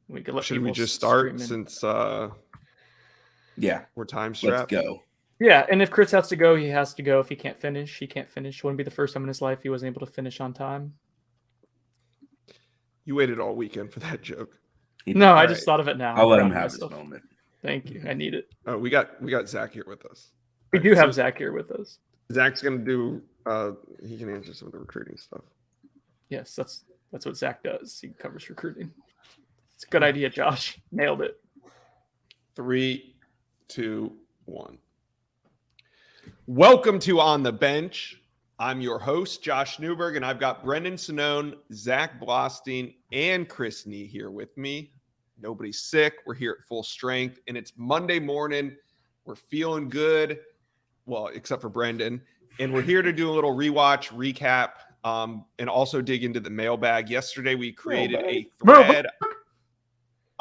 We could let Should we people just start stream in. since Yeah, we're time let's strapped? go. Yeah, and if Chris has to go, he has to go. If he can't finish, he can't finish. Wouldn't be the first time in his life he wasn't able to finish on time. You waited all weekend for that joke. No, I just thought of it now. I'll let him Proud of have this myself. moment. Thank you. I need it. Oh, we got Zach here with us. We do have Zach here with us. Zach's gonna do. He can answer some of the recruiting stuff. Yes, that's what Zach does. He covers recruiting. It's a good idea, Josh. Nailed it. 3, 2, 1. Welcome to On the Bench. I'm your host, Josh Newberg, and I've got Brendan Sonnone, Zach Blostein, and Chris Nee here with me. Nobody's sick. We're here at full strength, and it's Monday morning. We're feeling good. Well, except for Brendan. And we're here to do a little rewatch, recap, and also dig into the mailbag. Yesterday, we created a thread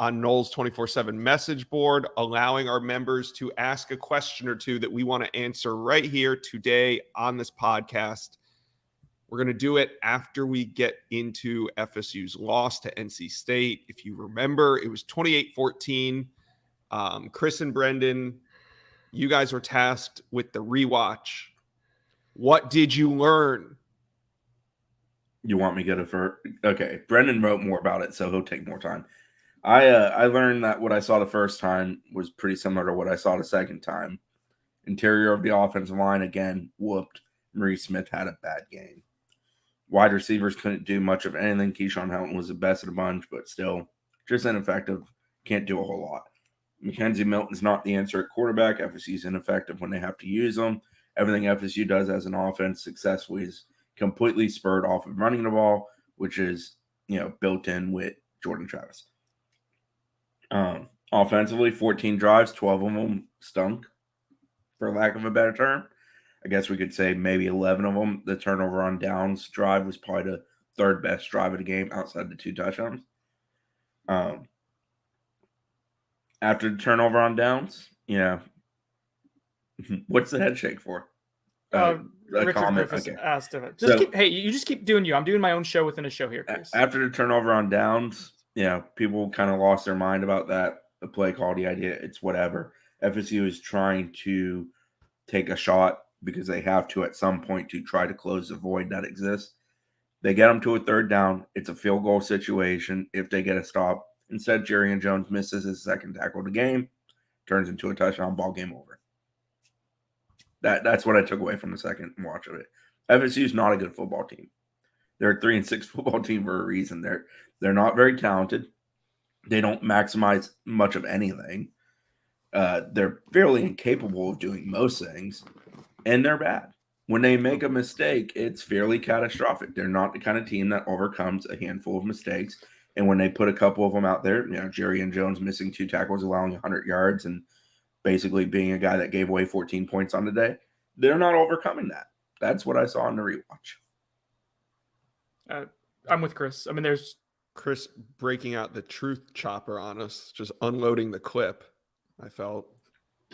on Noel's 24/7 message board, allowing our members to ask a question or two that we want to answer right here today on this podcast. We're going to do it after we get into FSU's loss to NC State. If you remember, it was 28-14. Chris and Brendan, you guys were tasked with the rewatch. What did you learn? You want me to go first? Okay, Brendan wrote more about it, so he'll take more time. I learned that what I saw the first time was pretty similar to what I saw the second time. Interior of the offensive line, again, whooped. Maurice Smith had a bad game. Wide receivers couldn't do much of anything. Keyshawn Helton was the best of the bunch, but still just ineffective. Can't do a whole lot. Mackenzie Milton's not the answer at quarterback. FSU's ineffective when they have to use them. Everything FSU does as an offense successfully is completely spurred off of running the ball, which is, built in with Jordan Travis. Offensively, 14 drives, 12 of them stunk, for lack of a better term. I guess we could say maybe 11 of them. The turnover on downs drive was probably the third best drive of the game outside the 2 touchdowns. After the turnover on downs, what's the head shake for? Richard comment. Griffiths Okay. asked of it. You just keep doing you. I'm doing my own show within a show here, Chris. After the turnover on downs, people kind of lost their mind about that. The play call, the idea, it's whatever. FSU is trying to take a shot because they have to at some point to try to close the void that exists. They get them to a third down. It's a field goal situation if they get a stop. Instead, Jarian Jones misses his second tackle of the game, turns into a touchdown, ball game over. That's what I took away from the second watch of it. FSU is not a good football team. They're a 3-6 football team for a reason. They're not very talented. They don't maximize much of anything. They're fairly incapable of doing most things, and they're bad. When they make a mistake, it's fairly catastrophic. They're not the kind of team that overcomes a handful of mistakes. And when they put a couple of them out there, Jarian Jones missing 2 tackles, allowing 100 yards, and basically being a guy that gave away 14 points on the day, they're not overcoming that. That's what I saw in the rewatch. I'm with Chris. I mean, there's Chris breaking out the truth chopper on us, just unloading the clip. I felt.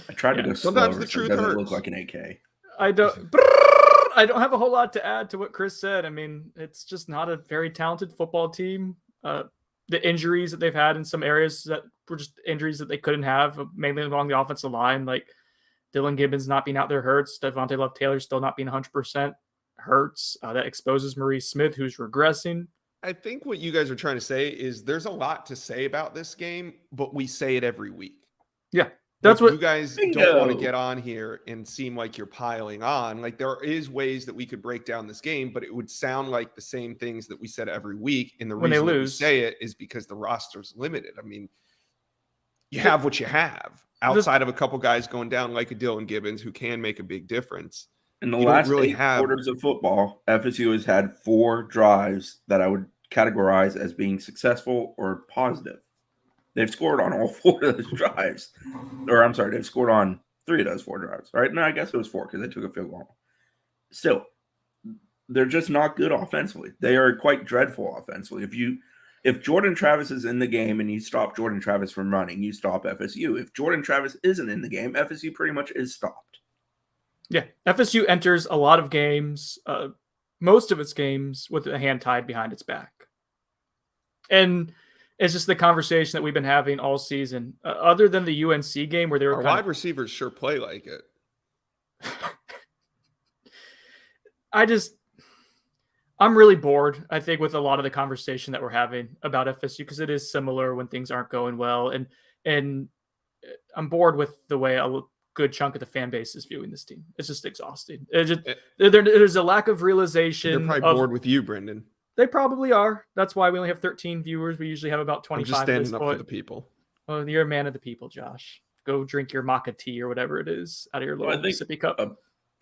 I tried to go sometimes slower, the truth so it doesn't hurts. look like an AK. I don't have a whole lot to add to what Chris said. I mean, it's just not a very talented football team. The injuries that they've had in some areas that were just injuries that they couldn't have, mainly along the offensive line, like Dylan Gibbons not being out there hurts. Devontae Love-Taylor still not being 100% hurts. That exposes Maurice Smith, who's regressing. I think what you guys are trying to say is there's a lot to say about this game, but we say it every week. Yeah. That's what you guys don't want to get on here and seem like you're piling on. Like, there is ways that we could break down this game, but it would sound like the same things that we said every week. And the reason that we say it is because the roster's limited. I mean, you have what you have outside of a couple guys going down like a Dylan Gibbons who can make a big difference. In the last 8 quarters of football, FSU has had 4 drives that I would categorize as being successful or positive. They've scored on all 4 of those drives. Or, I'm sorry, they've scored on 3 of those 4 drives, right? No, I guess it was 4 because they took a field goal. Still, they're just not good offensively. They are quite dreadful offensively. If Jordan Travis is in the game and you stop Jordan Travis from running, you stop FSU. If Jordan Travis isn't in the game, FSU pretty much is stopped. Yeah, FSU enters a lot of games, most of its games, with a hand tied behind its back. And It's just the conversation that we've been having all season. Other than the UNC game where they were Our wide receivers sure play like it. I'm really bored, I think, with a lot of the conversation that we're having about FSU because it is similar when things aren't going well. And I'm bored with the way a good chunk of the fan base is viewing this team. It's just exhausting. There's a lack of realization. They're probably bored with you, Brendan. They probably are. That's why we only have 13 viewers. We usually have about 25. I'm just standing up for the people. Oh, you're a man of the people, Josh. Go drink your maca tea or whatever it is out of your little sippy cup. A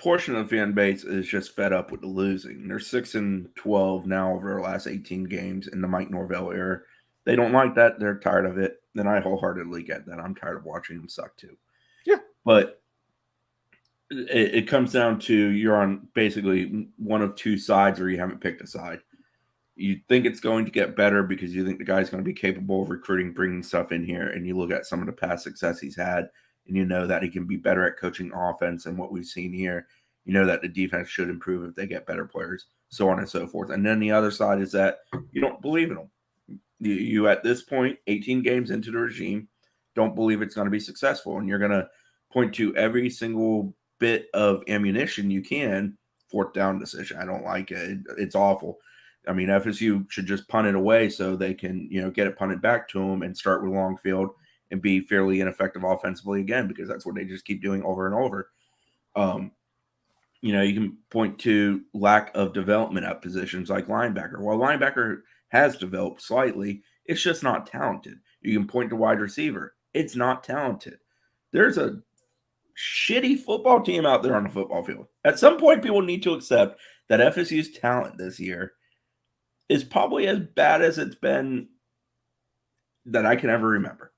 portion of the fan base is just fed up with the losing. They're 6-12 now over the last 18 games in the Mike Norvell era. They don't like that. They're tired of it. Then I wholeheartedly get that. I'm tired of watching them suck too. Yeah. But it comes down to you're on basically one of two sides or you haven't picked a side. You think it's going to get better because you think the guy's going to be capable of recruiting, bringing stuff in here, and you look at some of the past success he's had, and you know that he can be better at coaching offense and what we've seen here. You know that the defense should improve if they get better players, so on and so forth. And then the other side is that you don't believe in them. You at this point, 18 games into the regime, don't believe it's going to be successful, and you're going to point to every single bit of ammunition you can. Fourth down decision, I don't like it. It's awful. I mean, FSU should just punt it away so they can, get it punted back to them and start with long field and be fairly ineffective offensively again, because that's what they just keep doing over and over. You can point to lack of development at positions like linebacker. While linebacker has developed slightly, it's just not talented. You can point to wide receiver. It's not talented. There's a shitty football team out there on the football field. At some point, people need to accept that FSU's talent this year is probably as bad as it's been that I can ever remember.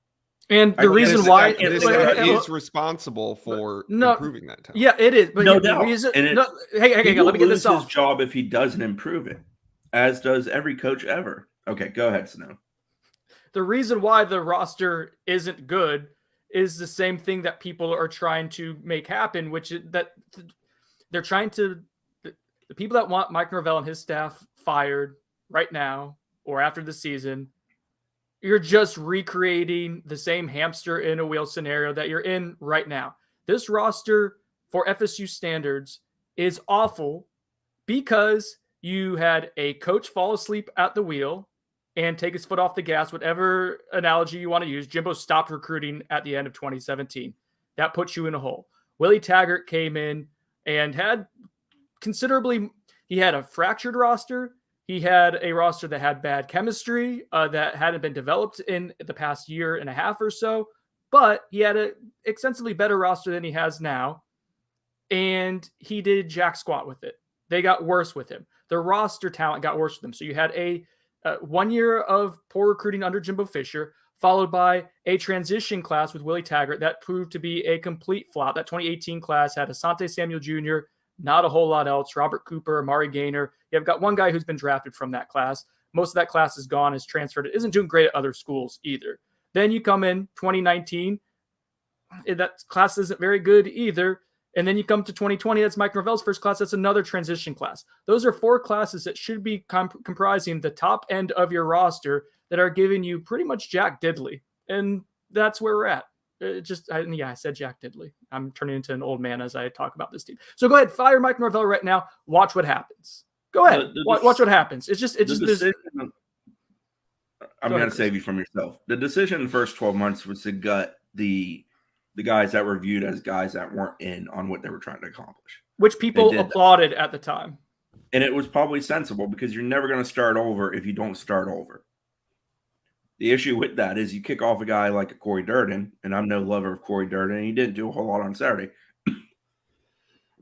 And the reason why this guy is responsible for improving that talent. Yeah, it is. But no doubt. Hey, let me get this off. His job if he doesn't improve it, as does every coach ever. Okay, go ahead, Snow. The reason why the roster isn't good is the same thing that people are trying to make happen, which is that they're trying to the people that want Mike Norvell and his staff fired right now or after the season, you're just recreating the same hamster in a wheel scenario that you're in right now. This roster for FSU standards is awful because you had a coach fall asleep at the wheel and take his foot off the gas, whatever analogy you want to use. Jimbo stopped recruiting at the end of 2017. That puts you in a hole. Willie Taggart came in and had he had a fractured roster. He had a roster that had bad chemistry that hadn't been developed in the past year and a half or so, but he had an extensively better roster than he has now, and he did jack squat with it. They got worse with him. The roster talent got worse with him. So you had a 1 year of poor recruiting under Jimbo Fisher, followed by a transition class with Willie Taggart that proved to be a complete flop. That 2018 class had Asante Samuel Jr., not a whole lot else. Robert Cooper, Amari Gaynor. You've got one guy who's been drafted from that class. Most of that class is gone, is transferred. It isn't doing great at other schools either. Then you come in 2019. That class isn't very good either. And then you come to 2020. That's Mike Norvell's first class. That's another transition class. Those are four classes that should be comprising the top end of your roster that are giving you pretty much Jack Diddley. And that's where we're at. I said Jack Diddley. I'm turning into an old man as I talk about this team. So go ahead, fire Mike Norvell right now. Watch what happens. Go ahead. Watch what happens. I'm going to save you from yourself. The decision in the first 12 months was to gut the guys that were viewed as guys that weren't in on what they were trying to accomplish. Which people applauded at the time. And it was probably sensible because you're never going to start over if you don't start over. The issue with that is you kick off a guy like a Corey Durden, and I'm no lover of Corey Durden, and he didn't do a whole lot on Saturday.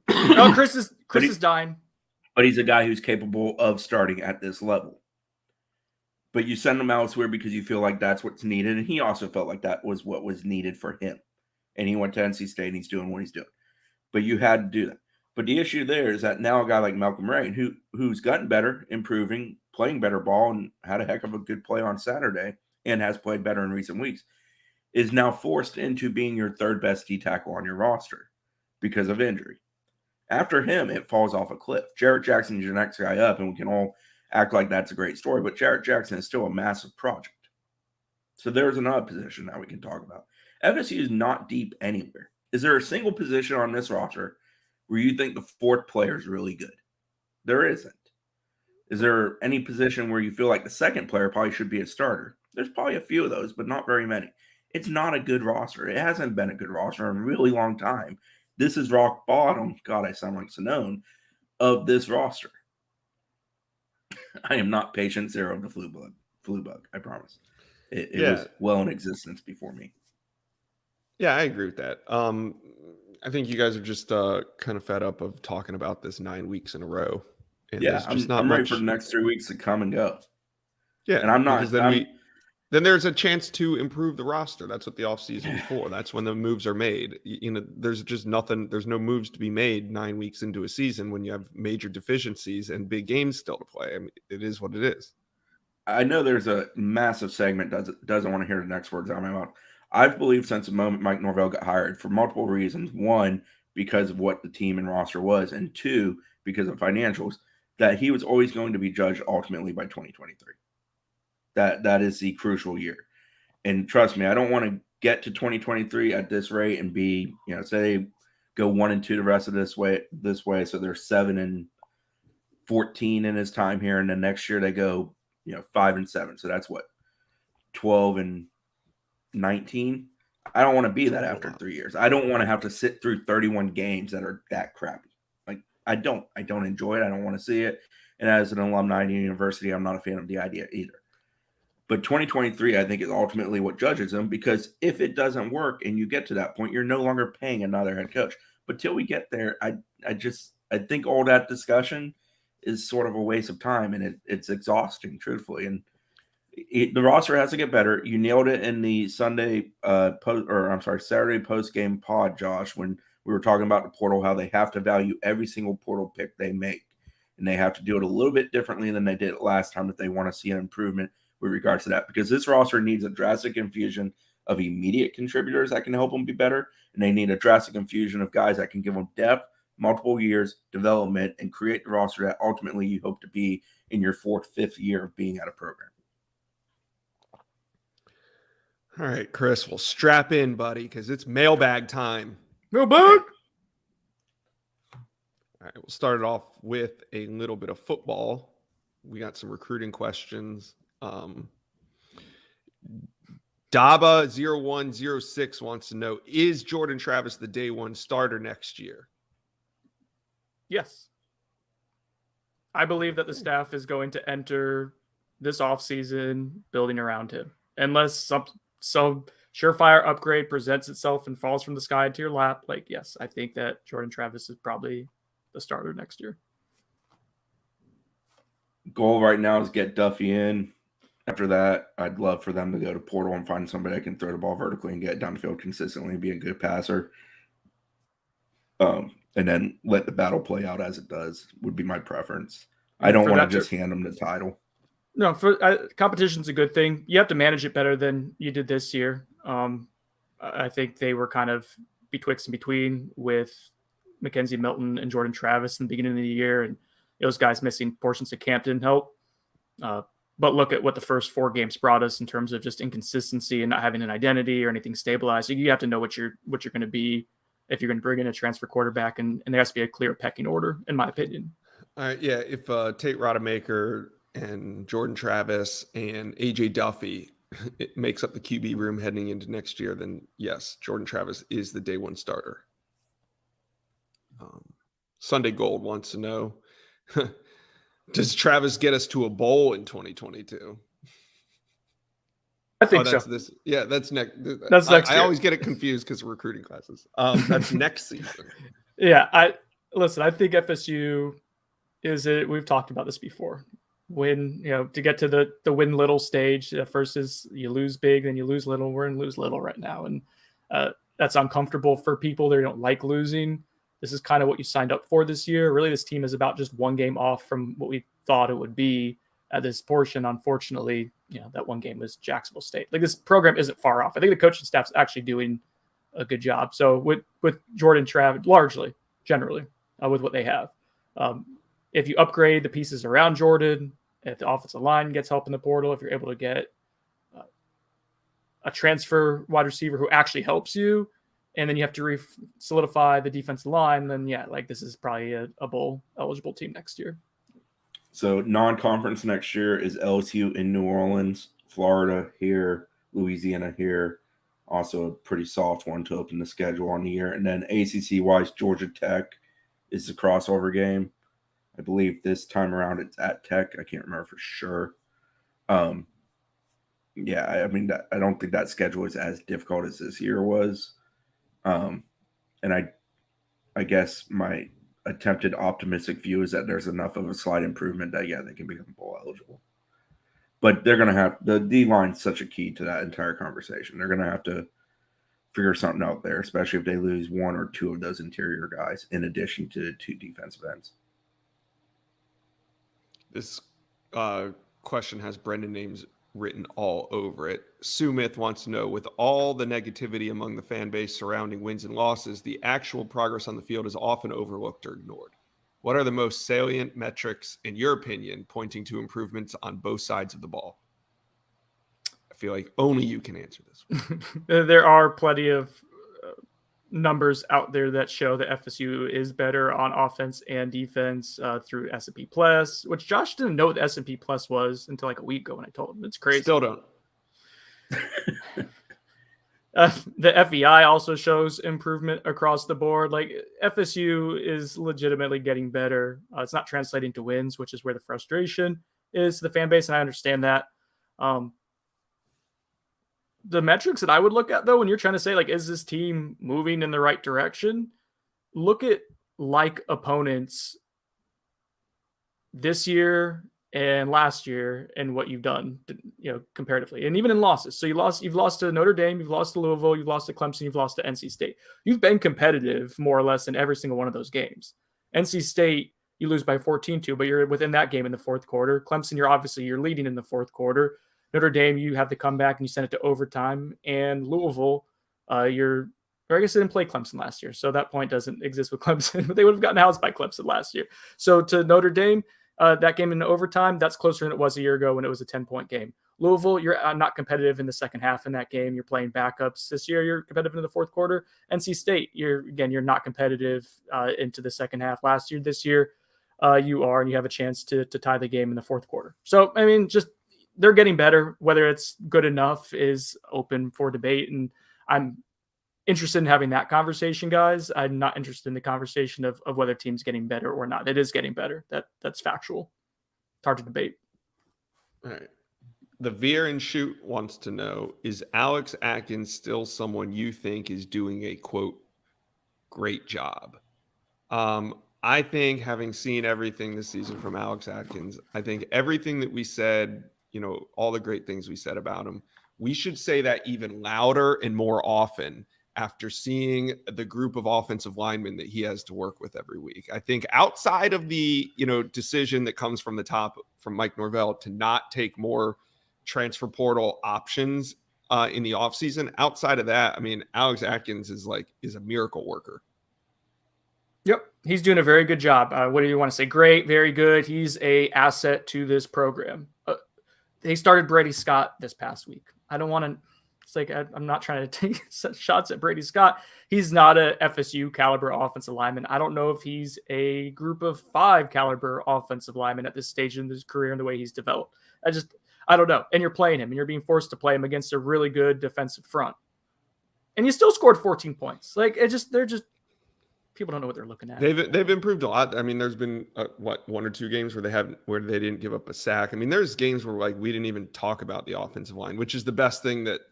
No, Chris is dying. But he's a guy who's capable of starting at this level. But you send him elsewhere because you feel like that's what's needed, and he also felt like that was what was needed for him. And he went to NC State, and he's doing what he's doing. But you had to do that. But the issue there is that now a guy like Malcolm Rain, who's gotten better, improving, playing better ball, and had a heck of a good play on Saturday, and has played better in recent weeks, is now forced into being your third best D tackle on your roster because of injury. After him, it falls off a cliff. Jarrett Jackson is your next guy up, and we can all act like that's a great story, but Jarrett Jackson is still a massive project. So there's another position that we can talk about. FSU is not deep anywhere. Is there a single position on this roster where you think the fourth player is really good? There isn't. Is there any position where you feel like the second player probably should be a starter? There's probably a few of those, but not very many. It's not a good roster. It hasn't been a good roster in a really long time. This is rock bottom. God, I sound like Sonone of this roster. I am not patient zero of the flu bug. I promise. It was well in existence before me. Yeah, I agree with that. I think you guys are just kind of fed up of talking about this 9 weeks in a row. And yeah, I'm ready for the next 3 weeks to come and go. Yeah, and I'm not. Because then there's a chance to improve the roster. That's what the offseason is for. That's when the moves are made. There's just nothing. There's no moves to be made 9 weeks into a season when you have major deficiencies and big games still to play. I mean, it is what it is. I know there's a massive segment doesn't want to hear the next words out of my mouth. I've believed since the moment Mike Norvell got hired for multiple reasons. One, because of what the team and roster was, and two, because of financials, that he was always going to be judged ultimately by 2023. That is the crucial year. And trust me, I don't want to get to 2023 at this rate and be, say go 1-2 the rest of this way. So they're 7-14 in his time here. And then next year they go, 5-7. So that's what, 12-19. I don't want to be that after 3 years. I don't want to have to sit through 31 games that are that crappy. Like I don't enjoy it. I don't want to see it. And as an alumni in university, I'm not a fan of the idea either. But 2023, I think, is ultimately what judges them, because if it doesn't work and you get to that point, you're no longer paying another head coach. But till we get there, I think all that discussion is sort of a waste of time, and it's exhausting, truthfully. And the roster has to get better. You nailed it in the Saturday post game pod, Josh, when we were talking about the portal, how they have to value every single portal pick they make, and they have to do it a little bit differently than they did last time if they want to see an improvement with regards to that, because this roster needs a drastic infusion of immediate contributors that can help them be better, and they need a drastic infusion of guys that can give them depth, multiple years, development, and create the roster that ultimately you hope to be in your 4th, 5th year of being at a program. All right, Chris, well, strap in, buddy, because it's mailbag time. Mailbag! All right, we'll start it off with a little bit of football. We got some recruiting questions. Daba0106 wants to know, is Jordan Travis the day one starter next year? Yes. I believe that the staff is going to enter this offseason building around him. Unless some surefire upgrade presents itself and falls from the sky into your lap. Yes, I think that Jordan Travis is probably the starter next year. Goal right now is get Duffy in. After that, I'd love for them to go to portal and find somebody that can throw the ball vertically and get downfield consistently and be a good passer. And then let the battle play out as it does would be my preference. I don't want to just hand them the title. No, competition's a good thing. You have to manage it better than you did this year. I think they were kind of betwixt and between with Mackenzie Milton and Jordan Travis in the beginning of the year, and those guys missing portions of camp didn't help. But look at what the first 4 games brought us in terms of just inconsistency and not having an identity or anything stabilized. So you have to know what you're going to be if you're going to bring in a transfer quarterback, and there has to be a clear pecking order, in my opinion. All right, yeah. If Tate Rodemaker and Jordan Travis and AJ Duffy, it makes up the QB room heading into next year, then yes, Jordan Travis is the day one starter. Sunday Gold wants to know, does Travis get us to a bowl in 2022? I think so. That's next. That's next year. I always get it confused because of recruiting classes. That's next season. Yeah, I think FSU is it. We've talked about this before. When to get to the win little stage, first is you lose big, then you lose little. We're in lose little right now, and that's uncomfortable for people. They don't like losing. This is kind of what you signed up for this year. Really, this team is about just one game off from what we thought it would be at this portion. Unfortunately, that one game was Jacksonville State. This program isn't far off. I think the coaching staff's actually doing a good job. So with Jordan Travis, largely, generally, with what they have, if you upgrade the pieces around Jordan, if the offensive line gets help in the portal, if you're able to get a transfer wide receiver who actually helps you, and then you have to solidify the defensive line, then yeah, like this is probably a bowl eligible team next year. So non-conference next year is LSU in New Orleans, Florida here, Louisiana here. Also a pretty soft one to open the schedule on the year. And then ACC-wise, Georgia Tech is the crossover game. I believe this time around it's at Tech. I can't remember for sure. Yeah, I mean, I don't think that schedule is as difficult as this year was. And I guess my attempted optimistic view is that there's enough of a slight improvement that, yeah, they can become bowl eligible. But they're going to have – the D-line's such a key to that entire conversation. They're going to have to figure something out there, especially if they lose one or two of those interior guys in addition to 2 defensive ends. This question has Brendan names written all over it. Sumith wants to know, with all the negativity among the fan base surrounding wins and losses, the actual progress on the field is often overlooked or ignored. What are the most salient metrics, in your opinion, pointing to improvements on both sides of the ball? I feel like only you can answer this. There are plenty of numbers out there that show that FSU is better on offense and defense through S&P Plus, which Josh didn't know what the S&P Plus was until like a week ago when I told him. It's crazy. Still don't. The FEI also shows improvement across the board. Like FSU is legitimately getting better. It's not translating to wins, which is where the frustration is to the fan base, and I understand that. The metrics that I would look at, though, when you're trying to say, like, is this team moving in the right direction? Look at like opponents this year and last year and what you've done, comparatively, and even in losses. So you've lost to Notre Dame, you've lost to Louisville, you've lost to Clemson, you've lost to NC State. You've been competitive more or less in every single one of those games. NC State, you lose by 14 to, but you're within that game in the fourth quarter. Clemson, you're leading in the fourth quarter. Notre Dame, you have the comeback and you send it to overtime. And Louisville, I guess they didn't play Clemson last year, so that point doesn't exist with Clemson, but they would have gotten housed by Clemson last year. So to Notre Dame, that game in overtime, that's closer than it was a year ago when it was a 10-point game. Louisville, you're not competitive in the second half in that game. You're playing backups. This year, you're competitive in the fourth quarter. NC State, you're not competitive into the second half last year. This year, you are, and you have a chance to tie the game in the fourth quarter. So, I mean, just they're getting better. Whether it's good enough is open for debate, and I'm interested in having that conversation, guys. I'm not interested in the conversation of whether team's getting better or not. It is getting better. That's factual. It's hard to debate. All right. The Veer and Shoot wants to know, is Alex Atkins still someone you think is doing a, quote, great job? I think, having seen everything this season from Alex Atkins, I think everything that we said, all the great things we said about him, we should say that even louder and more often after seeing the group of offensive linemen that he has to work with every week. I think outside of the, decision that comes from the top from Mike Norvell to not take more transfer portal options in the offseason, outside of that, I mean, Alex Atkins is a miracle worker. Yep. He's doing a very good job. What do you want to say? Great, very good. He's a asset to this program. They started Brady Scott this past week. I don't want to, it's like, I'm not trying to take shots at Brady Scott. He's not a FSU caliber offensive lineman. I don't know if he's a group of 5 caliber offensive lineman at this stage in his career and the way he's developed. I don't know. And you're playing him and you're being forced to play him against a really good defensive front. And you still scored 14 points. People don't know what they're looking at. They've improved a lot. I mean, there's been 1 or 2 games where they didn't give up a sack. I mean, there's games where we didn't even talk about the offensive line, which is the best thing that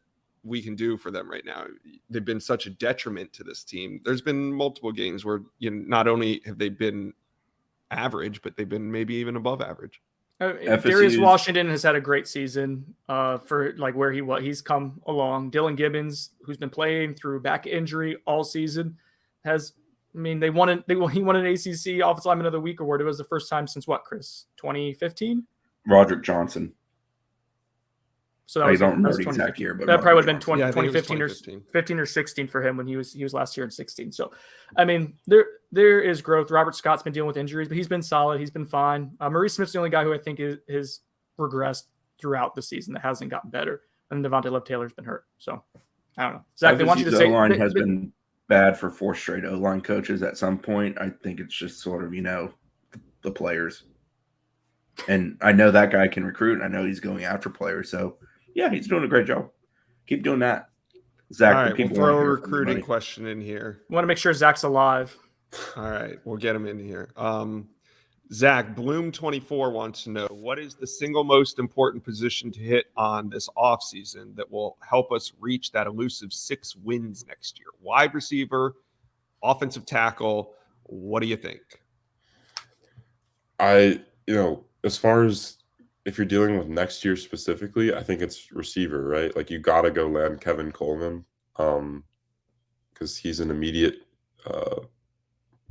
we can do for them right now. They've been such a detriment to this team. There's been multiple games where not only have they been average, but they've been maybe even above average. Darius Washington has had a great season for where he's come along. Dylan Gibbons, who's been playing through back injury all season, he won an ACC Offensive Lineman of the Week award. It was the first time since what, Chris? 2015? Roderick Johnson. So I don't remember the exact year, but that probably would have been 2015 or 15 or 16 for him when he was last year in 16. So, I mean, there is growth. Robert Scott's been dealing with injuries, but he's been solid. He's been fine. Maurice Smith's the only guy who I think has regressed throughout the season that hasn't gotten better. and Devontae Love Taylor's been hurt. So I don't know. Zach, they want you to FSU's say O-line has been bad for 4 straight O-line coaches at some point. I think it's just sort of, the players. And I know that guy can recruit. I know he's going after players. So, yeah, he's doing a great job. Keep doing that. Zach, All right, we'll throw a recruiting question in here. We want to make sure Zach's alive. All right, we'll get him in here. Zach, Bloom24 wants to know, what is the single most important position to hit on this offseason that will help us reach that elusive 6 wins next year? Wide receiver, offensive tackle, what do you think? As far as if you're dealing with next year specifically, I think it's receiver, right? Like, you got to go land Kevin Coleman because he's an immediate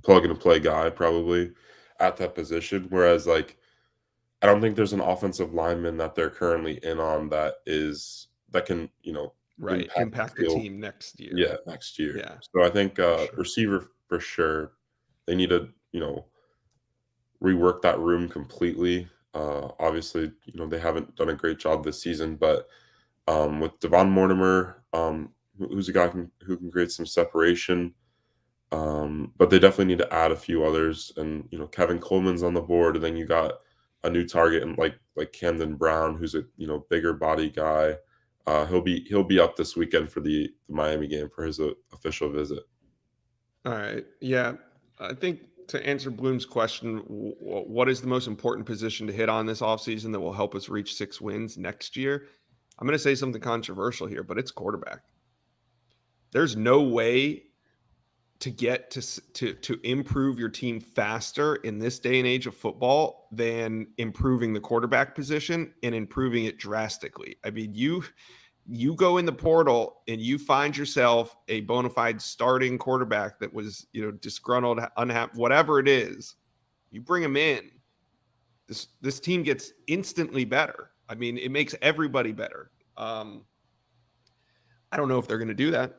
plug-and-play guy probably at that position. Whereas, like, I don't think there's an offensive lineman that they're currently in on that can, impact the team next year. Yeah, next year. Yeah. So I think sure. receiver for sure. They need to, rework that room completely. Obviously, they haven't done a great job this season, but with Devon Mortimer, who's a guy who can create some separation, but they definitely need to add a few others. And Kevin Coleman's on the board, and then you got a new target and like Camden Brown, who's a bigger body guy. He'll be up this weekend for the Miami game for his official visit. All right, yeah, I think. To answer Bloom's question, what is the most important position to hit on this offseason that will help us reach 6 wins next year? I'm going to say something controversial here, but it's quarterback. There's no way to get to improve your team faster in this day and age of football than improving the quarterback position and improving it drastically. I mean, you go in the portal and you find yourself a bona fide starting quarterback that was, disgruntled, unhappy, whatever it is, you bring him in. This team gets instantly better. I mean, it makes everybody better. I don't know if they're going to do that.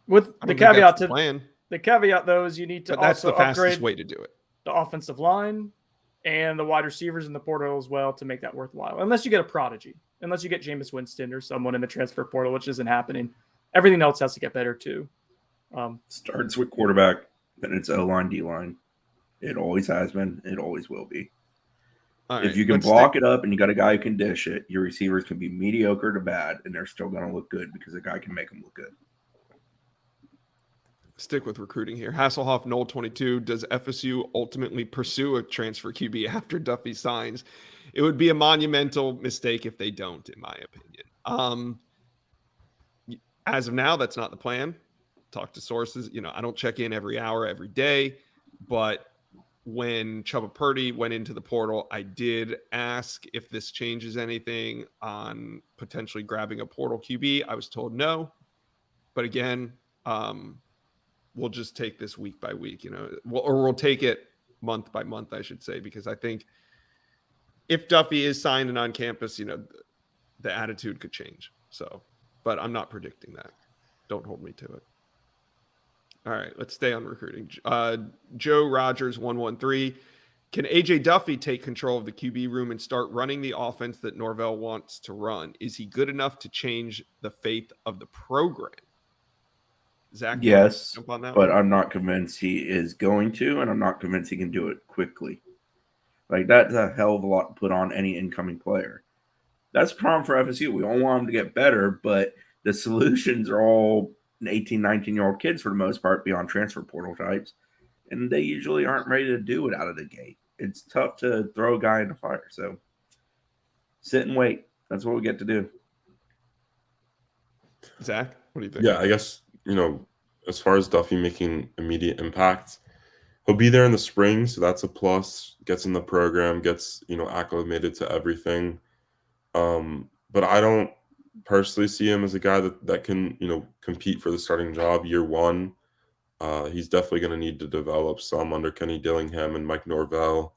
With the caveat the plan. The caveat though is you need to that's also the fastest upgrade way to do it. The offensive line and the wide receivers in the portal as well to make that worthwhile. Unless you get a prodigy. Unless you get Jameis Winston or someone in the transfer portal, which isn't happening. Everything else has to get better too. Starts with quarterback, then it's O-line, D-line. It always has been. It always will be. Right, if you can block it up and you got a guy who can dish it, your receivers can be mediocre to bad, and they're still going to look good because a guy can make them look good. Stick with recruiting here. Hasselhoff, Knoll 22. Does FSU ultimately pursue a transfer QB after Duffy signs? It would be a monumental mistake if they don't, in my opinion. As of now, that's not the plan. Talk to sources. I don't check in every hour, every day. But when Chubba Purdy went into the portal, I did ask if this changes anything on potentially grabbing a portal QB. I was told no. But again, we'll just take this week by week, or we'll take it month by month, I should say, because I think if Duffy is signed and on campus, the attitude could change. So, but I'm not predicting that. Don't hold me to it. All right, let's stay on recruiting. Joe Rogers 113. Can AJ Duffy take control of the QB room and start running the offense that Norvell wants to run? Is he good enough to change the fate of the program? Zach, yes, jump on that but one? I'm not convinced he is going to, and I'm not convinced he can do it quickly. Like, that's a hell of a lot to put on any incoming player. That's a problem for FSU. We all want them to get better, but the solutions are all 18, 19-year-old kids for the most part beyond transfer portal types, and they usually aren't ready to do it out of the gate. It's tough to throw a guy in the fire. So sit and wait. That's what we get to do. Zach, what do you think? Yeah, I guess, as far as Duffy making immediate impact, he'll be there in the spring, so that's a plus. Gets in the program, gets, acclimated to everything. But I don't personally see him as a guy that can, compete for the starting job year one. He's definitely going to need to develop some under Kenny Dillingham and Mike Norvell.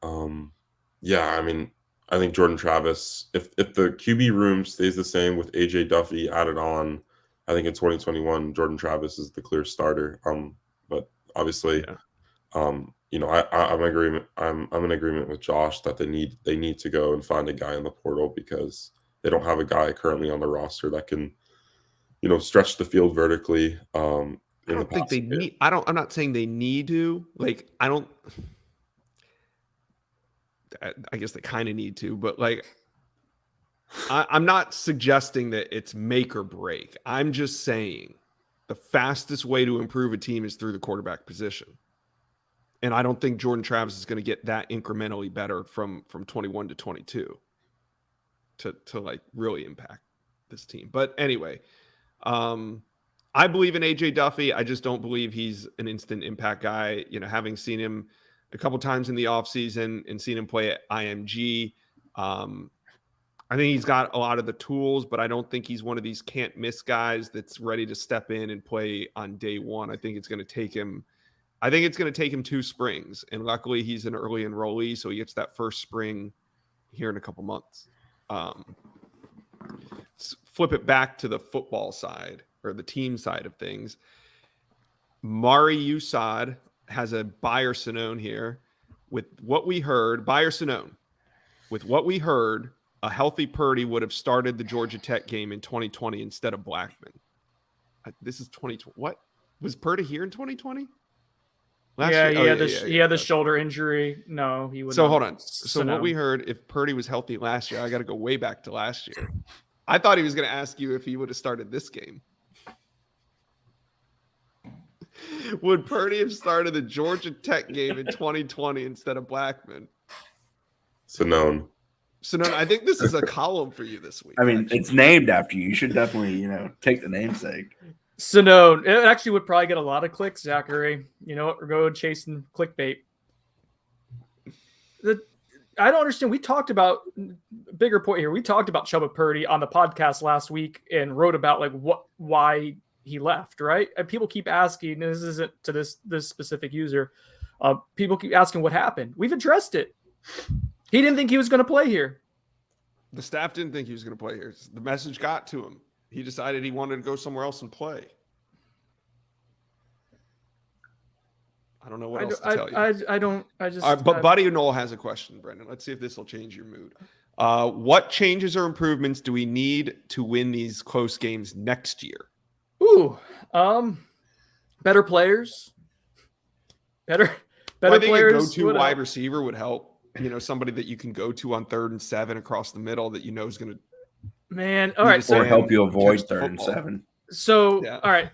I think Jordan Travis, if the QB room stays the same with AJ Duffy added on, I think in 2021, Jordan Travis is the clear starter. But obviously, I'm in agreement. I'm in agreement with Josh that they need to go and find a guy in the portal because They don't have a guy currently on the roster that can, stretch the field vertically. I don't think they need. I'm not saying they need to. Like, I don't. I guess they kind of need to, but like, I'm not suggesting that it's make or break. I'm just saying the fastest way to improve a team is through the quarterback position. And I don't think Jordan Travis is going to get that incrementally better from 21 to 22 to like really impact this team. But anyway, I believe in AJ Duffy. I just don't believe he's an instant impact guy. Having seen him a couple times in the offseason and seen him play at IMG, I think he's got a lot of the tools, but I don't think he's one of these can't miss guys that's ready to step in and play on day one. I think it's going to take him 2 springs. And luckily he's an early enrollee, so he gets that first spring here in a couple months. Flip it back to the football side or the team side of things. Mari Usad has a Bayer Sinone here. With what we heard, Bayer Sinone, with what we heard, a healthy Purdy would have started the Georgia Tech game in 2020 instead of Blackman. This is 2020. What? Was Purdy here in 2020? He had the shoulder injury. No, he would. So hold on. So what we heard, if Purdy was healthy last year, I got to go way back to last year. I thought he was going to ask you if he would have started this game. Would Purdy have started the Georgia Tech game in 2020 instead of Blackman? Sinone. I think this is a column for you this week. I mean, it's named after you. You should definitely, take the namesake. Sinone. It actually would probably get a lot of clicks, Zachary. You know what? We're going chasing clickbait. I don't understand. We talked about bigger point here. We talked about Chubba Purdy on the podcast last week and wrote about why he left, right? And people keep asking, and this isn't to this specific user. People keep asking what happened. We've addressed it. He didn't think he was going to play here. The staff didn't think he was going to play here. The message got to him. He decided he wanted to go somewhere else and play. I don't know what else to tell you. But Buddy Knoll has a question, Brendan. Let's see if this will change your mood. What changes or improvements do we need to win these close games next year? Ooh, better players. Better I think players. A go-to wide receiver would help. Somebody that you can go to on 3rd and 7 across the middle that is going to. Man, all right. Or help you avoid 3rd and 7. So, yeah. All right.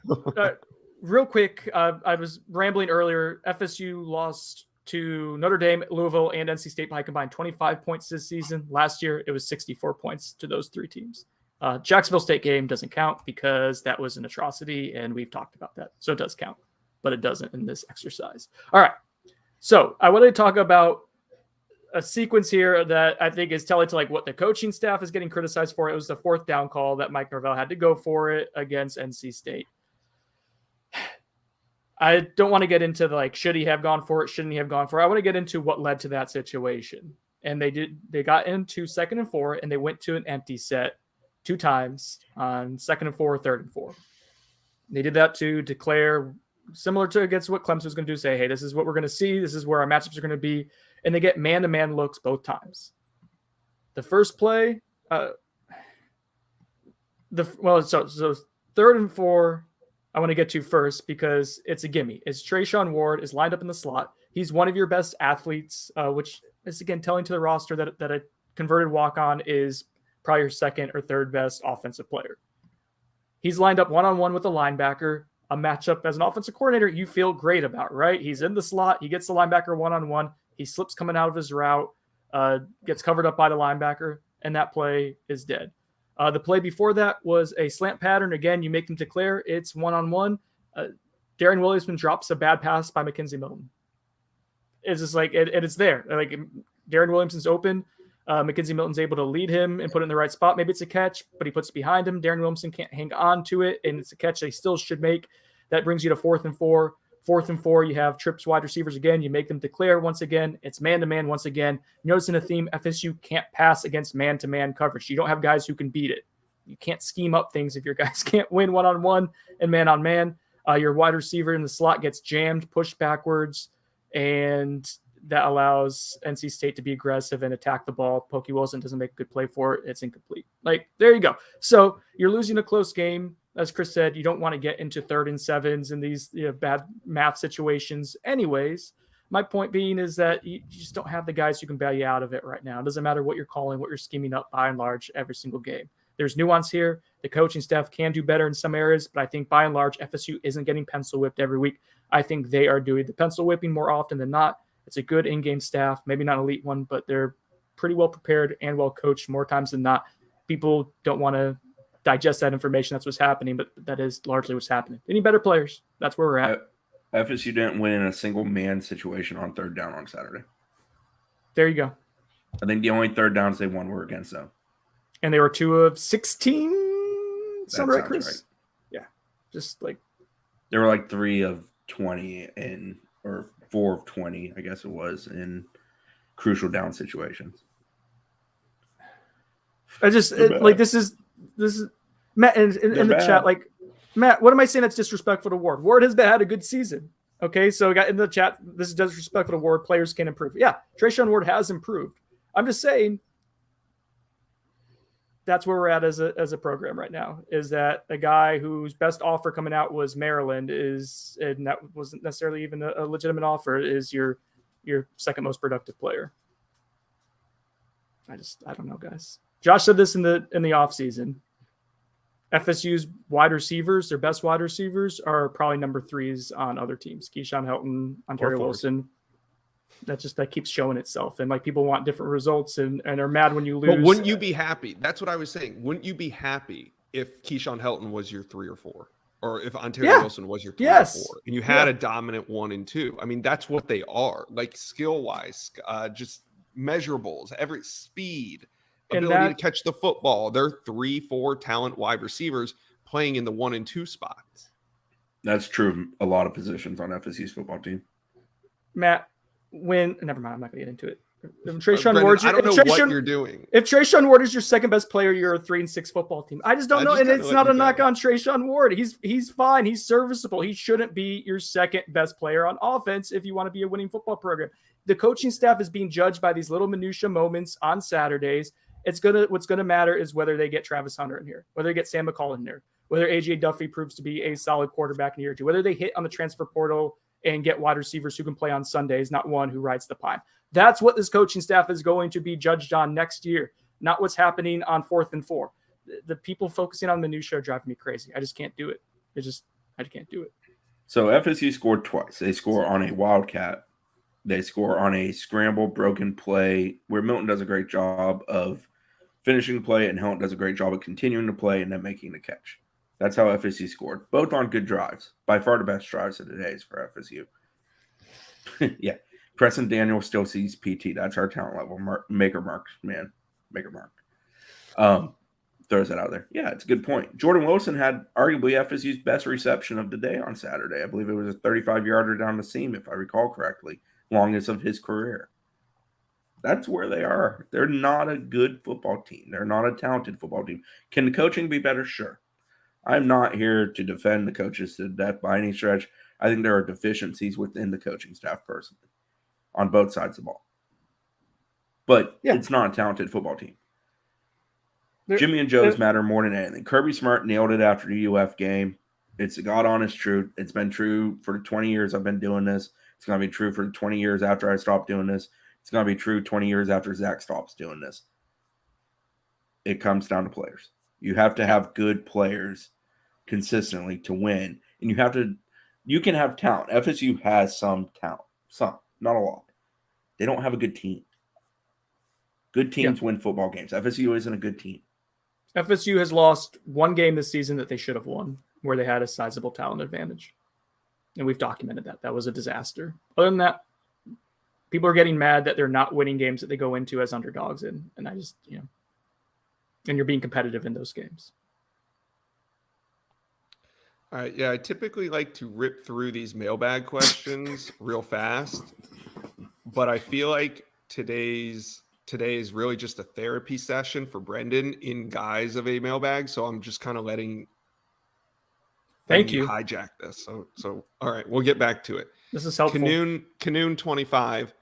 Real quick, I was rambling earlier. FSU lost to Notre Dame, Louisville, and NC State by combined 25 points this season. Last year, it was 64 points to those 3 teams. Jacksonville State game doesn't count because that was an atrocity, and we've talked about that. So it does count, but it doesn't in this exercise. All right. So I want to talk about a sequence here that I think is telling to what the coaching staff is getting criticized for. It was the 4th down call that Mike Norvell had to go for it against NC State. I don't want to get into should he have gone for it? Shouldn't he have gone for it? I want to get into what led to that situation. And they got into 2nd and 4 and they went to an empty set 2 times on 2nd and 4, 3rd and 4. They did that to declare similar to against what Clemson was going to do, say, hey, this is what we're going to see. This is where our matchups are going to be. And they get man-to-man looks both times. The first play, so 3rd and 4, I want to get to first because it's a gimme. It's Trayshawn Ward is lined up in the slot. He's one of your best athletes, which is, again, telling to the roster that a converted walk-on is probably your 2nd or 3rd best offensive player. He's lined up one-on-one with a linebacker, a matchup as an offensive coordinator you feel great about, right? He's in the slot. He gets the linebacker one-on-one. He slips coming out of his route, gets covered up by the linebacker, and that play is dead. The play before that was a slant pattern. Again, you make them declare it's one-on-one. Darren Williamson drops a bad pass by Mackenzie Milton. It's just it's there. Darren Williamson's open. Mackenzie Milton's able to lead him and put it in the right spot. Maybe it's a catch, but he puts it behind him. Darren Williamson can't hang on to it, and it's a catch they still should make. That brings you to 4th and 4. 4th and 4, you have trips wide receivers again. You make them declare once again. It's man-to-man once again. Noticing a theme, FSU can't pass against man-to-man coverage. You don't have guys who can beat it. You can't scheme up things if your guys can't win one-on-one and man-on-man. Your wide receiver in the slot gets jammed, pushed backwards, and that allows NC State to be aggressive and attack the ball. Pokey Wilson doesn't make a good play for it. It's incomplete. Like, there you go. So you're losing a close game. As Chris said, you don't want to get into 3rd and 7s in these bad math situations anyways. My point being is that you just don't have the guys who can bail you out of it right now. It doesn't matter what you're calling, what you're scheming up by and large every single game. There's nuance here. The coaching staff can do better in some areas, but I think by and large, FSU isn't getting pencil whipped every week. I think they are doing the pencil whipping more often than not. It's a good in-game staff, maybe not an elite one, but they're pretty well prepared and well coached more times than not. People don't want to digest that information. That's what's happening, but that is largely what's happening. Any better players? That's where we're at. FSU didn't win in a single man situation on 3rd down on Saturday. There you go. I think the only 3rd downs they won were against them. And they were 2 of 16. Sound right, Chris? Right. Yeah. Just like they were like 3 of 20 or 4 of 20, I guess it was, in crucial down situations. This is Matt in the chat. Like, Matt, what am I saying that's disrespectful to Ward? Ward has had a good season. Okay, so I got in the chat, this is disrespectful to Ward. Players can improve. Yeah, Trayshawn Ward has improved. I'm just saying that's where we're at as a program right now, is that a guy whose best offer coming out was Maryland and that wasn't necessarily even a legitimate offer, is your second most productive player. I don't know, guys. Josh said this in the offseason. FSU's wide receivers, their best wide receivers, are probably number 3s on other teams. Keyshawn Helton, Ontario Wilson. That keeps showing itself. And like, people want different results and are mad when you lose. But wouldn't you be happy? That's what I was saying. Wouldn't you be happy if Keyshawn Helton was your 3 or 4? Or if Ontario Wilson was your 3 or 4? And you had a dominant 1 and 2. I mean, that's what they are. Like, skill-wise, just measurables, every speed, ability to catch the football. They're 3-4 talent wide receivers playing in the 1 and 2 spots. That's true of a lot of positions on FSU's football team. Matt, never mind, I'm not going to get into it. Trayshawn Ward, I don't know what you're doing. If Trayshawn Ward is your second best player, you're a 3-6 football team. I just don't know, and it's not a knock on Trayshawn Ward. He's fine. He's serviceable. He shouldn't be your second best player on offense if you want to be a winning football program. The coaching staff is being judged by these little minutia moments on Saturdays. What's gonna matter is whether they get Travis Hunter in here, whether they get Sam McCall in there, whether AJ Duffy proves to be a solid quarterback in a year or two, whether they hit on the transfer portal and get wide receivers who can play on Sundays, not one who rides the pine. That's what this coaching staff is going to be judged on next year, not what's happening on 4th and 4. The people focusing on minutia are driving me crazy. I just can't do it. I can't do it. So FSU scored twice. They score on a wildcat. They score on a scramble, broken play where Milton does a great job of finishing the play and Helton does a great job of continuing to play and then making the catch. That's how FSU scored. Both on good drives. By far the best drives of the days for FSU. Yeah. Preston Daniel still sees PT. That's our talent level. Maker mark, man. Maker mark. Throws that out there. Yeah, it's a good point. Jordan Wilson had arguably FSU's best reception of the day on Saturday. I believe it was a 35-yarder down the seam, if I recall correctly. Longest of his career. That's where they are. They're not a good football team. They're not a talented football team. Can the coaching be better? Sure. I'm not here to defend the coaches to death by any stretch. I think there are deficiencies within the coaching staff personally on both sides of the ball. But it's not a talented football team. Jimmy and Joe's matter more than anything. Kirby Smart nailed it after the UF game. It's a God-honest truth. It's been true for the 20 years I've been doing this. It's going to be true for the 20 years after I stop doing this. It's going to be true 20 years after Zach stops doing this. It comes down to players. You have to have good players consistently to win. And you can have talent. FSU has some talent. Some, not a lot. They don't have a good team. Good teams win football games. FSU isn't a good team. FSU has lost one game this season that they should have won, where they had a sizable talent advantage. And we've documented that. That was a disaster. Other than that, people are getting mad that they're not winning games that they go into as underdogs in. And I just, and you're being competitive in those games. All right. Yeah, I typically like to rip through these mailbag questions real fast, but I feel like today is really just a therapy session for Brendan in guise of a mailbag. So I'm just kind of letting you hijack this. So all right, we'll get back to it. This is helpful. Canoon 25.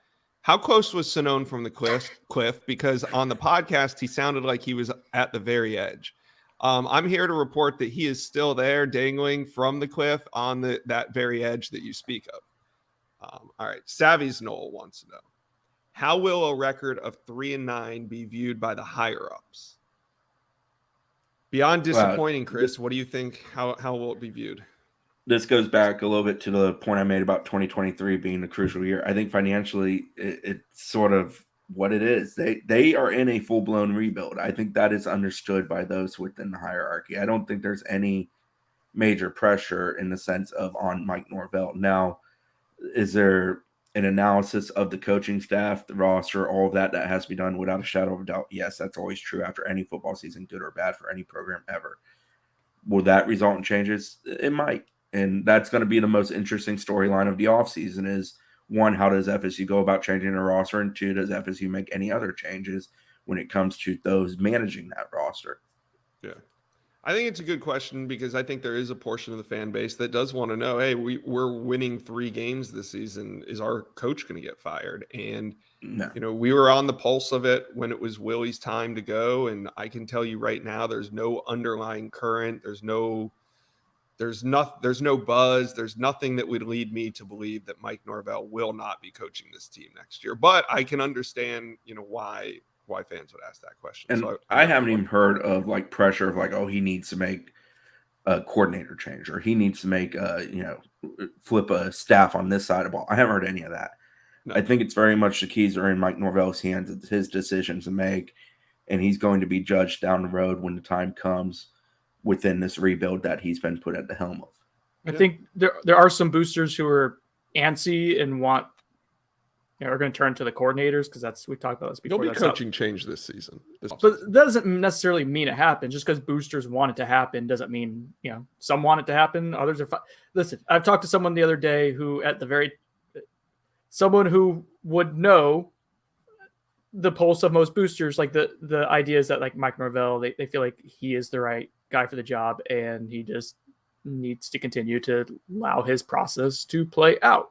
How close was Sonone from the cliff? Because on the podcast, he sounded like he was at the very edge. I'm here to report that he is still there, dangling from the cliff on that very edge that you speak of. All right, Savvy's Noel wants to know, how will a record of 3-9 be viewed by the higher ups? Beyond disappointing, Chris, what do you think? How will it be viewed? This goes back a little bit to the point I made about 2023 being the crucial year. I think financially, it's sort of what it is. They are in a full-blown rebuild. I think that is understood by those within the hierarchy. I don't think there's any major pressure in the sense of on Mike Norvell. Now, is there an analysis of the coaching staff, the roster, all of that has to be done without a shadow of a doubt? Yes, that's always true after any football season, good or bad for any program ever. Will that result in changes? It might. And that's going to be the most interesting storyline of the offseason is, one, how does FSU go about changing their roster? And two, does FSU make any other changes when it comes to those managing that roster? Yeah. I think it's a good question because I think there is a portion of the fan base that does want to know, hey, we're winning 3 games this season. Is our coach going to get fired? And, No. We were on the pulse of it when it was Willie's time to go. And I can tell you right now, there's no underlying current. There's no buzz. There's nothing that would lead me to believe that Mike Norvell will not be coaching this team next year. But I can understand, why fans would ask that question. And so I haven't even heard of like pressure of like, oh, he needs to make a coordinator change or he needs to make flip a staff on this side of the ball. I haven't heard any of that. No. I think it's very much the keys are in Mike Norvell's hands. It's his decision to make, and he's going to be judged down the road when the time comes within this rebuild that he's been put at the helm of. I think there are some boosters who are antsy and want, are going to turn to the coordinators because we talked about this before. There'll be coaching change this season. But that doesn't necessarily mean it happened. Just because boosters want it to happen doesn't mean, some want it to happen. Others are fine. Listen, I've talked to someone the other day who someone who would know the pulse of most boosters, like the idea is that like Mike Norvell, they feel like he is the right guy for the job and he just needs to continue to allow his process to play out.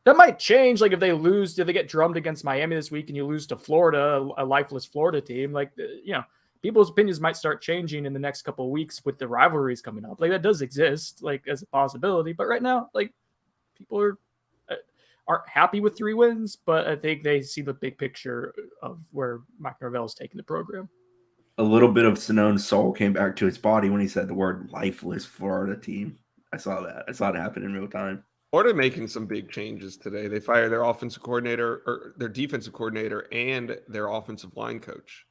That might change. Like if they get drummed against Miami this week and you lose to Florida, a lifeless Florida team, like, people's opinions might start changing in the next couple of weeks with the rivalries coming up. Like that does exist like as a possibility, but right now, like people aren't happy with 3 wins, but I think they see the big picture of where Mike Norvell is taking the program. A little bit of Sonone's soul came back to his body when he said the word lifeless Florida team. I saw that. I saw it happen in real time. Florida making some big changes today. They fired their offensive coordinator or their defensive coordinator and their offensive line coach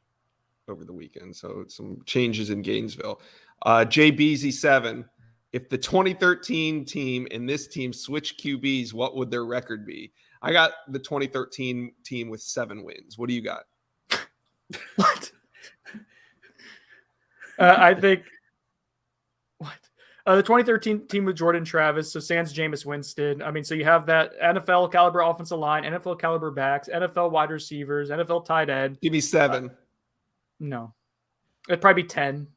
over the weekend. So some changes in Gainesville. JBZ7, if the 2013 team and this team switch QBs, what would their record be? I got the 2013 team with 7 wins. What do you got? What? I think the 2013 team with Jordan Travis, so sans Jameis Winston. I mean, so you have that NFL caliber offensive line, NFL caliber backs, NFL wide receivers, NFL tight end. Give me 7. No, it'd probably be 10.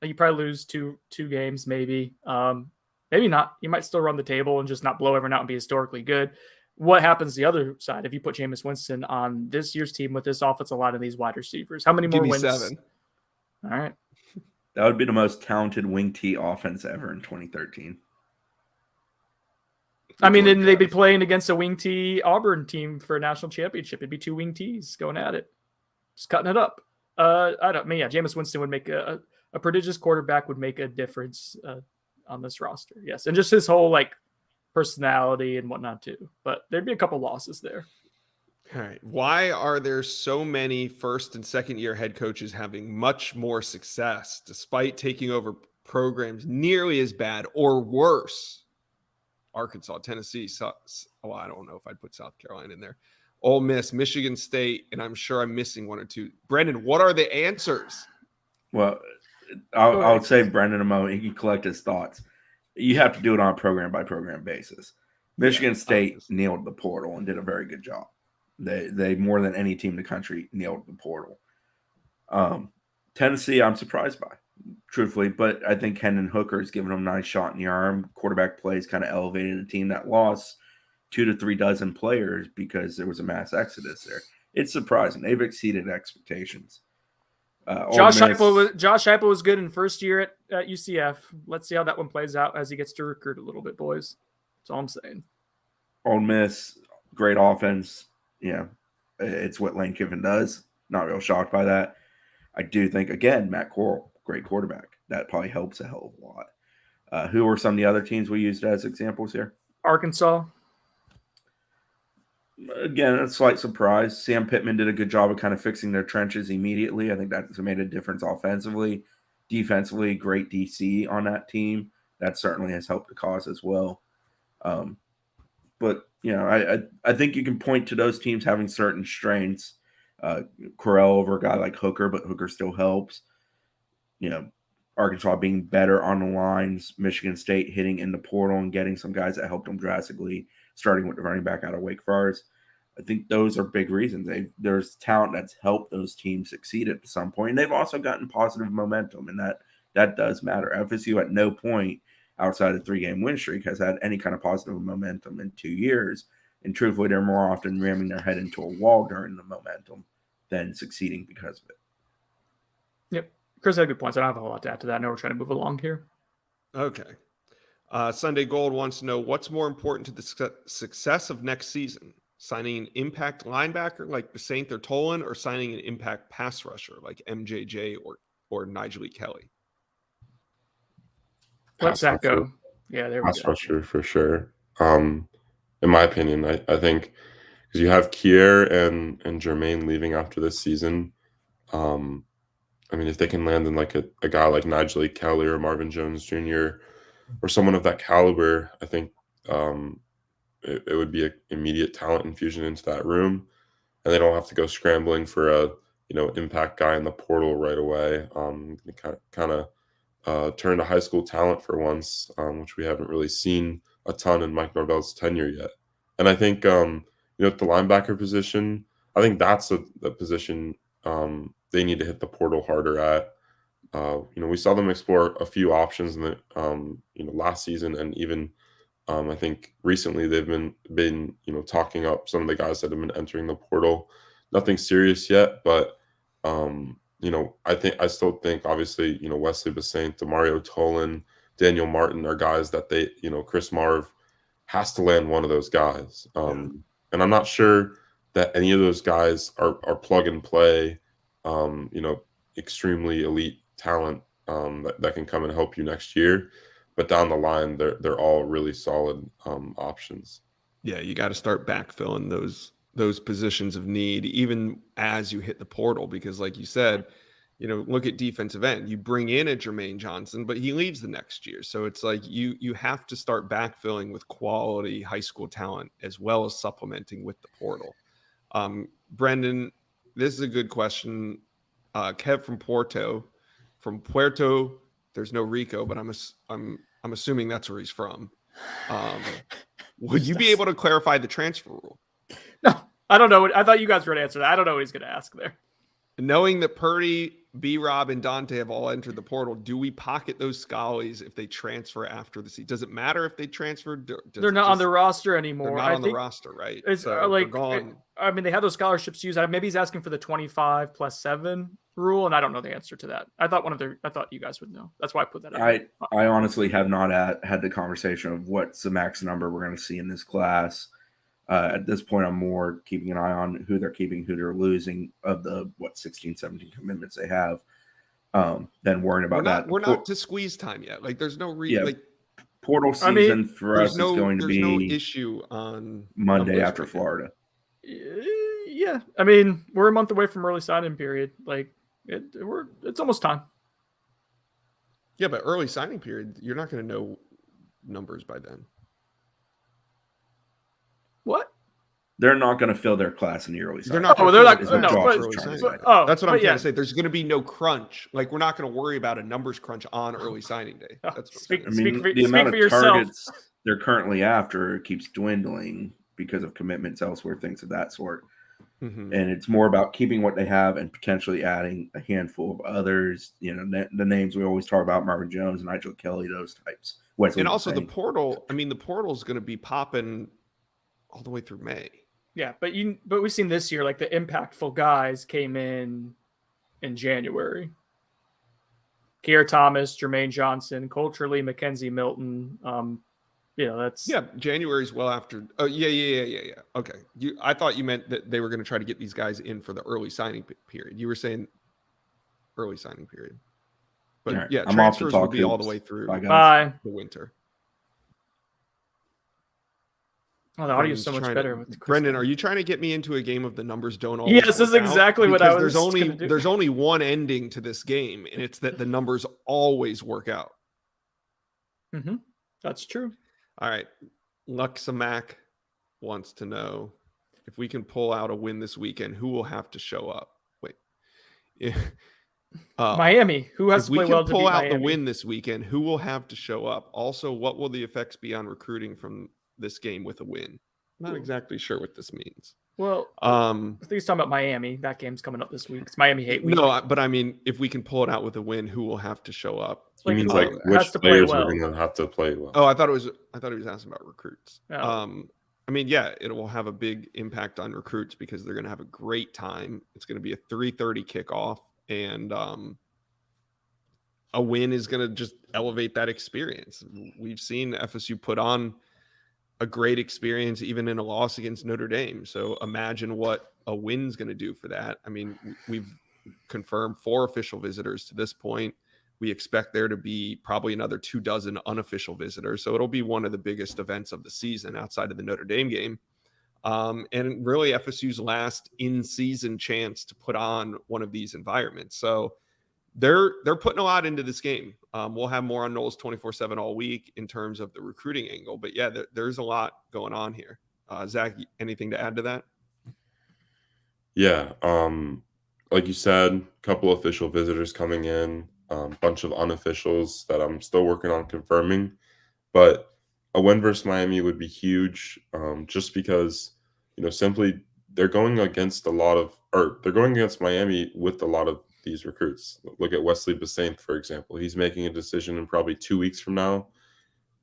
You probably lose two games, maybe. Maybe not. You might still run the table and just not blow everyone out and be historically good. What happens the other side if you put Jameis Winston on this year's team with this offensive line and these wide receivers? How many more wins? 7. All right. That would be the most talented wing T offense ever in 2013. I mean, then they'd be playing against a wing T Auburn team for a national championship. It'd be 2 wing Ts going at it, just cutting it up. Jameis Winston would make a prodigious quarterback would make a difference on this roster. Yes, and just his whole personality and whatnot too. But there'd be a couple losses there. All right. Why are there so many first and second year head coaches having much more success despite taking over programs nearly as bad or worse? Arkansas, Tennessee, I don't know if I'd put South Carolina in there. Ole Miss, Michigan State, and I'm sure I'm missing 1 or 2. Brendan, what are the answers? Well, I'll say Brendan a moment. He can collect his thoughts. You have to do it on a program by program basis. Michigan State nailed the portal and did a very good job. They more than any team in the country nailed the portal. Tennessee, I'm surprised by, truthfully, but I think Hendon Hooker has given them a nice shot in the arm. Quarterback plays kind of elevated a team that lost 2 to 3 dozen players because there was a mass exodus there. It's surprising. They've exceeded expectations. Josh Heupel was good in first year at UCF. Let's see how that one plays out as he gets to recruit a little bit, boys. That's all I'm saying. Ole Miss, great offense. Yeah, it's what Lane Kiffin does. Not real shocked by that. I do think, again, Matt Corral, great quarterback. That probably helps a hell of a lot. Who were some of the other teams we used as examples here? Arkansas. Again, a slight surprise. Sam Pittman did a good job of kind of fixing their trenches immediately. I think that's made a difference offensively. Defensively, great DC on that team. That certainly has helped the cause as well. But, I think you can point to those teams having certain strengths. Corral over a guy like Hooker, but Hooker still helps. Arkansas being better on the lines, Michigan State hitting in the portal and getting some guys that helped them drastically, starting with the running back out of Wake Forest. I think those are big reasons. There's talent that's helped those teams succeed at some point. And they've also gotten positive momentum, and that does matter. FSU at no point outside of 3-game win streak has had any kind of positive momentum in 2 years. And truthfully, they're more often ramming their head into a wall during the momentum than succeeding because of it. Yep. Chris had good points. I don't have a whole lot to add to that. I know we're trying to move along here. Okay. Sunday Gold wants to know what's more important to the success of next season: signing an impact linebacker like Basaint or Tolan, or signing an impact pass rusher like MJJ or Nigel Kelly? Let Zach go. Yeah, there we Pass go. rusher for sure. In my opinion, I think because you have Kier and Jermaine leaving after this season. If they can land in like a guy like Nigel Kelly or Marvin Jones Jr. or someone of that caliber, I think it would be an immediate talent infusion into that room, and they don't have to go scrambling for a impact guy in the portal right away. Kind of turn to high school talent for once, which we haven't really seen a ton in Mike Norvell's tenure yet. And I think at the linebacker position, I think that's the position they need to hit the portal harder at. We saw them explore a few options in the last season, and even I think recently they've been talking up some of the guys that have been entering the portal. Nothing serious yet, but I still think obviously Wesley Basaint, Demario Tolan, Daniel Martin are guys that they Chris Marv has to land one of those guys. And I'm not sure that any of those guys are plug and play, extremely elite talent that can come and help you next year. But down the line, they're all really solid options. Yeah, you got to start backfilling those positions of need, even as you hit the portal, because like you said, look at defensive end. You bring in a Jermaine Johnson, but he leaves the next year. So it's like you have to start backfilling with quality high school talent as well as supplementing with the portal. Brendan, this is a good question. Kev from Puerto, there's no Rico, but I'm assuming that's where he's from. Would you be able to clarify the transfer rule? No, I don't know. I thought you guys were going to answer that. I don't know what he's going to ask there. Knowing that Purdy, B-Rob, and Dante have all entered the portal, do we pocket those Scallies if they transfer after the season? Does it matter if they transferred? They're not on the roster anymore. They're not on the roster, right? It's so like, gone. They have those scholarships used. Maybe he's asking for the 25 plus 7 rule, and I don't know the answer to that. I thought you guys would know. That's why I put that in. I honestly have not had the conversation of what's the max number we're going to see in this class. At this point, I'm more keeping an eye on who they're keeping, who they're losing of the 16, 17 commitments they have, than worrying about that. We're not to squeeze time yet. Like there's no portal season for us is going to be no issue on Monday after Florida. Yeah, we're a month away from early signing period. Like it's almost time. Yeah, but early signing period, you're not going to know numbers by then. What? They're not going to fill their class in the early signing. They're not. That's what I'm trying to say. There's going to be no crunch. Like we're not going to worry about a numbers crunch on early signing day. That's what the amount of targets they're currently after keeps dwindling because of commitments elsewhere, things of that sort. Mm-hmm. And it's more about keeping what they have and potentially adding a handful of others. The names we always talk about: Marvin Jones, Nigel Kelly, those types. And also the portal. The portal is going to be popping all the way through May. Yeah, but we've seen this year, like the impactful guys came in January. Keir Thomas, Jermaine Johnson, Coulterly, Mackenzie Milton. That's January's well after. Oh yeah. Okay, I thought you meant that they were going to try to get these guys in for the early signing period. You were saying early signing period, but right. yeah, I'm off to transfers talk will be all the hoops. way through Bye, guys. Bye. the winter. Oh, the audio is so much better with Chris. Brendan, are you trying to get me into a game of the numbers don't always Yes, this is work out? exactly what I Because was gonna do. there's only one ending to this game, and it's that the numbers always work out. Mm-hmm. That's true. All right. Luxamac wants to know if we can pull out a win this weekend, who will have to show up? Wait. Miami. Who has if to we play can well to pull beat out Miami? the win this weekend, who will have to show up? Also, what will the effects be on recruiting from this game with a win? I'm not exactly sure what this means. Well, I think he's talking about Miami. That game's coming up this week. It's Miami hate week. No, but I mean, if we can pull it out with a win, who will have to show up? He means who like has which to play players well. are going to have to play well. Oh, I thought he was asking about recruits. Oh. I mean, yeah, it will have a big impact on recruits because they're going to have a great time. It's going to be a 3:30 kickoff, and a win is going to just elevate that experience. We've seen FSU put on a great experience even in a loss against Notre Dame. So imagine what a win's going to do for that. I mean, we've confirmed 4 official visitors to this point. We expect there to be probably another 24 unofficial visitors. So it'll be one of the biggest events of the season outside of the Notre Dame game. And really FSU's last in-season chance to put on one of these environments. So they're putting a lot into this game. We'll have more on Knowles 24/7 all week in terms of the recruiting angle. But yeah, there's a lot going on here. Zach, anything to add to that? Yeah. Like you said, a couple official visitors coming in, bunch of unofficials that I'm still working on confirming. But a win versus Miami would be huge, just because, simply they're going against Miami with a lot of these recruits. Look at Wesley Basaint, for example. He's making a decision in probably 2 weeks from now.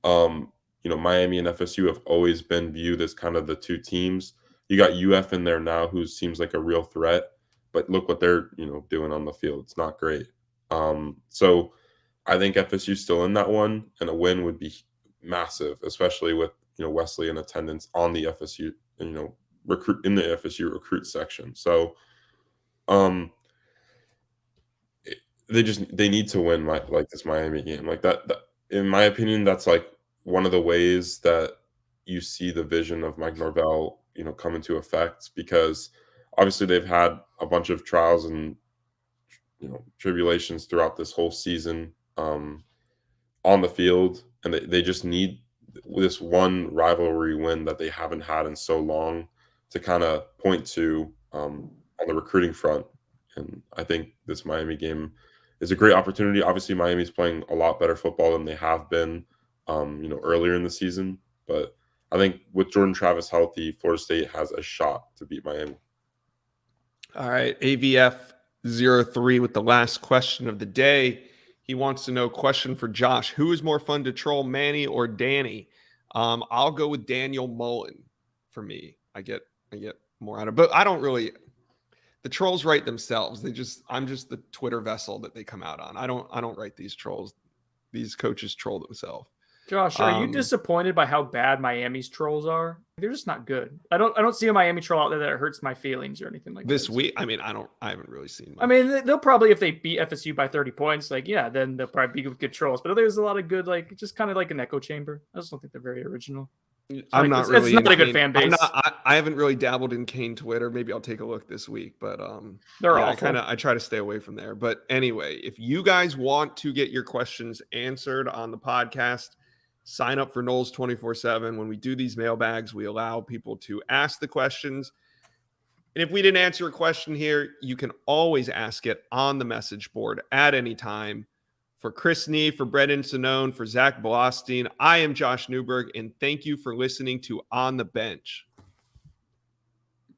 Miami and FSU have always been viewed as kind of the two teams. You got UF in there now, who seems like a real threat, but look what they're doing on the field. It's not great. So I think FSU's still in that one, and a win would be massive, especially with Wesley in attendance on the FSU recruit in the FSU recruit section. So they need to win like this Miami game. Like that in my opinion, that's like one of the ways that you see the vision of Mike Norvell come into effect, because obviously they've had a bunch of trials and tribulations throughout this whole season on the field, and they just need this one rivalry win that they haven't had in so long to kind of point to on the recruiting front. And I think this Miami game is a great opportunity. Obviously, Miami's playing a lot better football than they have been, earlier in the season. But I think with Jordan Travis healthy, Florida State has a shot to beat Miami. All right, AVF03 with the last question of the day. He wants to know, question for Josh: who is more fun to troll, Manny or Danny? I'll go with Daniel Mullen. For me, I get more out of it, but I don't really. The trolls write themselves. I'm just the Twitter vessel that they come out on. I don't write these trolls. These coaches troll themselves. Josh, are you disappointed by how bad Miami's trolls are? They're just not good. I don't see a Miami troll out there that hurts my feelings or anything like this that. week. I mean, I haven't really seen much. I mean, they'll probably, if they beat FSU by 30 points, then they'll probably be good trolls. But there's a lot of good, just kind of like an echo chamber. I just don't think they're very original. I'm not really. It's not a good fan base. I haven't really dabbled in Kane Twitter. Maybe I'll take a look this week, but they're awful. I try to stay away from there. But anyway, if you guys want to get your questions answered on the podcast, sign up for Knowles 24/7. When we do these mailbags, we allow people to ask the questions. And if we didn't answer a question here, you can always ask it on the message board at any time. For Chris Nee, for Brendan Sonnone, for Zach Blostein, I am Josh Newberg, and thank you for listening to On the Bench.